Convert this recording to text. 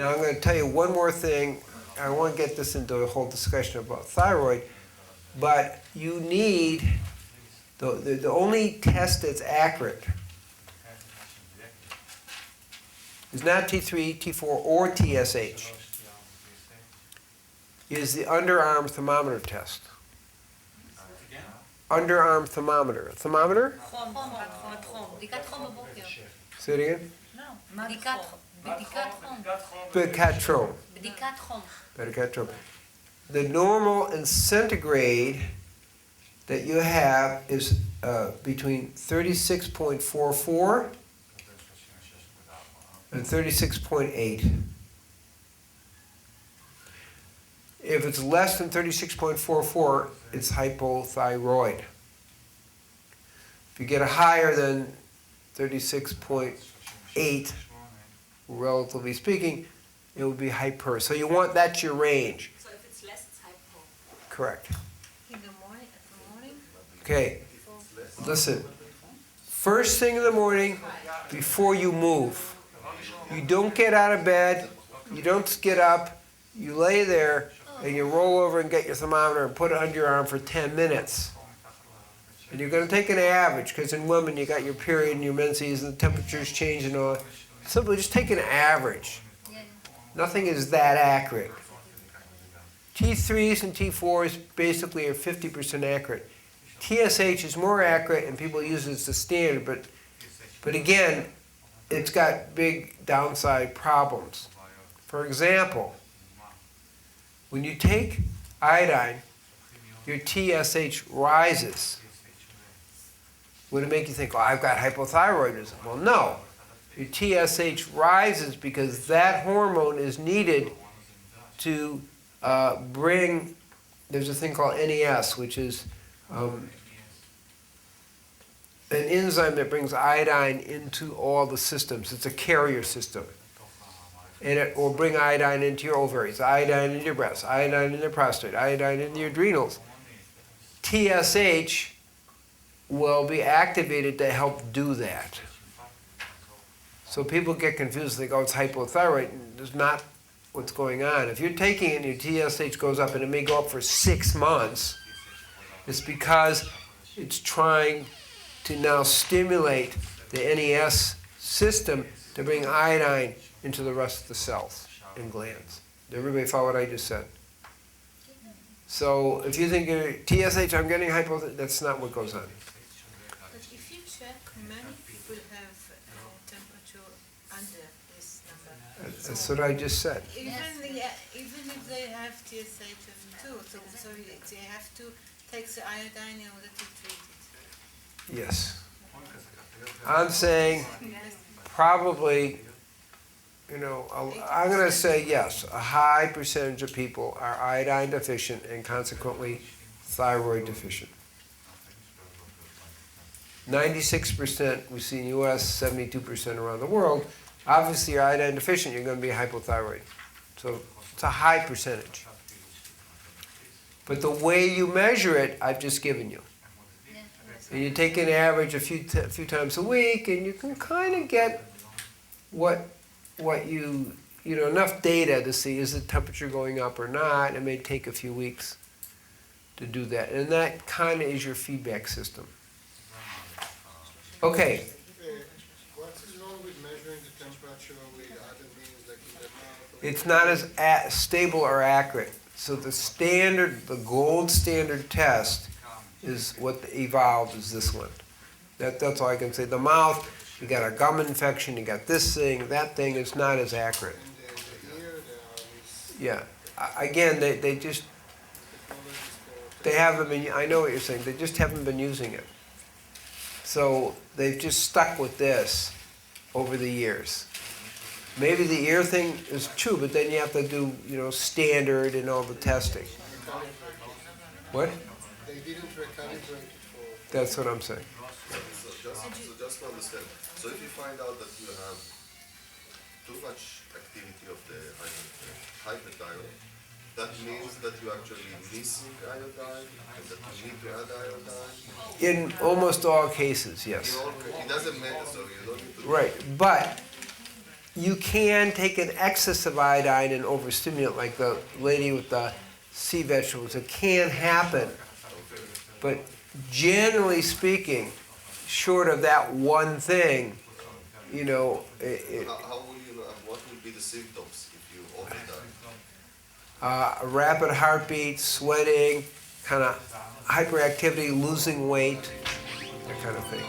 Now I'm going to tell you one more thing. I won't get this into a whole discussion about thyroid, but you need, the only test that's accurate is not T3, T4, or TSH, is the underarm thermometer test. Underarm thermometer. Thermometer? Say it again? Bicatron. Bicatron. The normal in centigrade that you have is between 36.44 and 36.8. If it's less than 36.44, it's hypothyroid. If you get a higher than 36.8, relatively speaking, it would be hyper. So you want, that's your range. So if it's less, it's hypo. Correct. In the morning, Okay, listen. First thing in the morning, before you move, you don't get out of bed, you don't get up, you lay there, and you roll over and get your thermometer and put it under your arm for 10 minutes. And you're going to take an average, because in women you got your period and your menses and the temperatures change and all. Simply just take an average. Nothing is that accurate. T3s and T4s basically are 50% accurate. TSH is more accurate and people use it as the standard, but again, it's got big downside problems. For example, when you take iodine, your TSH rises. Would it make you think, oh, I've got hypothyroidism? Well, no. Your TSH rises because that hormone is needed to bring, there's a thing called NES, which is an enzyme that brings iodine into all the systems. It's a carrier system. And it will bring iodine into your ovaries, iodine into your breasts, iodine in your prostate, iodine in your adrenals. TSH will be activated to help do that. So people get confused, they go, it's hypothyroid. There's not what's going on. If you're taking it and your TSH goes up, and it may go up for 6 months, it's because it's trying to now stimulate the NES system to bring iodine into the rest of the cells and glands. Did everybody follow what I just said? So if you think you're TSH, I'm getting hypothyroid, that's not what goes on. But if you check, many people have temperature under this number. That's what I just said. Even if they have TSH too, so they have to take the iodine in order to treat it. Yes. I'm saying probably, I'm going to say yes, a high percentage of people are iodine deficient and consequently thyroid deficient. 96% we see in the US, 72% around the world. Obviously you're iodine deficient, you're going to be hypothyroid. So it's a high percentage. But the way you measure it, I've just given you. And you take an average a few times a week, and you can kind of get what you enough data to see, is the temperature going up or not. It may take a few weeks to do that. And that kind of is your feedback system. Okay. What is wrong with measuring the temperature with other means like in the mouth? It's not as stable or accurate. So the gold standard test is what evolved is this one. That's all I can say. The mouth, you got a gum infection, you got this thing, that thing, it's not as accurate. Yeah. Again, they haven't been, I know what you're saying, they just haven't been using it. So they've just stuck with this over the years. Maybe the ear thing is true, but then you have to do, standard and all the testing. What? They didn't recalibrate it for... That's what I'm saying. So just to understand, so if you find out that you have too much activity of the hyperthyroid, that means that you're actually missing iodine and that you need to add iodine? In almost all cases, yes. It doesn't matter, so you don't need to... Right, but you can take an excess of iodine and overstimulate, like the lady with the sea vegetables. It can happen. But generally speaking, short of that one thing, you know, How will you know, what will be the symptoms if you overdone? a rapid heartbeat, sweating, kind of hyperactivity, losing weight, that kind of thing.